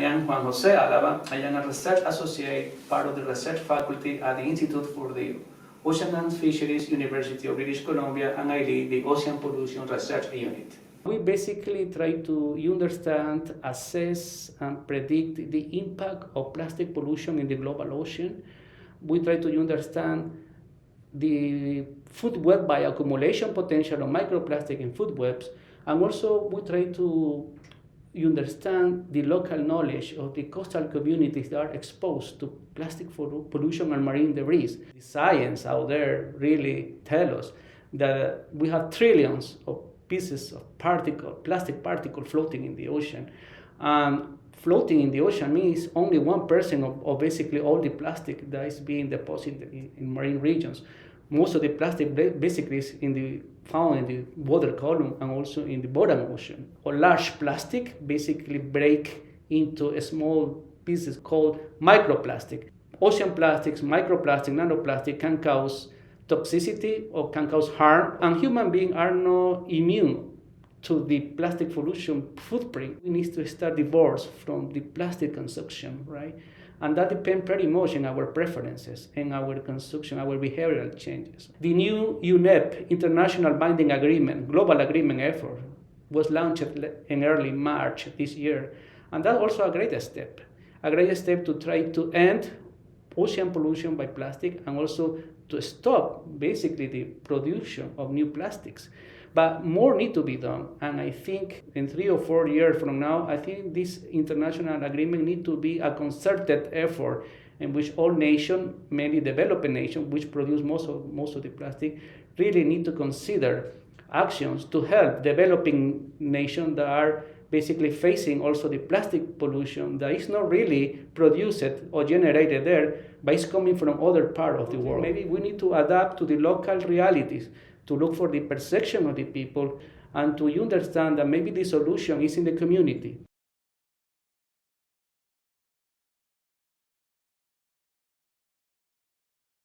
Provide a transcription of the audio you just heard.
am Juan José Alava. I am a research associate, part of the research faculty at the Institute for the Ocean and Fisheries, University of British Columbia, and I lead the Ocean Pollution Research Unit. We basically try to understand, assess, and predict the impact of plastic pollution in the global ocean. We try to understand the food web bioaccumulation potential of microplastic in food webs, and also we try to understand the local knowledge of the coastal communities that are exposed to plastic pollution and marine debris. The science out there really tell us that we have trillions of pieces of plastic particle floating in the ocean. Floating in the ocean means only 1% of basically all the plastic that is being deposited in marine regions. Most of the plastic basically is found in the water column and also in the bottom ocean. Or large plastic basically break into small pieces called microplastic. Ocean plastics, microplastic, nanoplastic can cause toxicity or can cause harm, and human beings are not immune to the plastic pollution footprint. We need to start divorced from the plastic consumption, right? And that depends pretty much on our preferences and our consumption, our behavioral changes. The new UNEP, International Binding Agreement, global agreement effort, was launched in early March this year. And that's also a great step to try to end ocean pollution by plastic and also to stop basically the production of new plastics. But more needs to be done, and I think in 3 or 4 years from now, I think this international agreement needs to be a concerted effort in which all nations, mainly developing nations, which produce most of the plastic, really need to consider actions to help developing nations that are basically facing also the plastic pollution that is not really produced or generated there, but is coming from other parts of the world. Maybe we need to adapt to the local realities, to look for the perception of the people, and to understand that maybe the solution is in the community.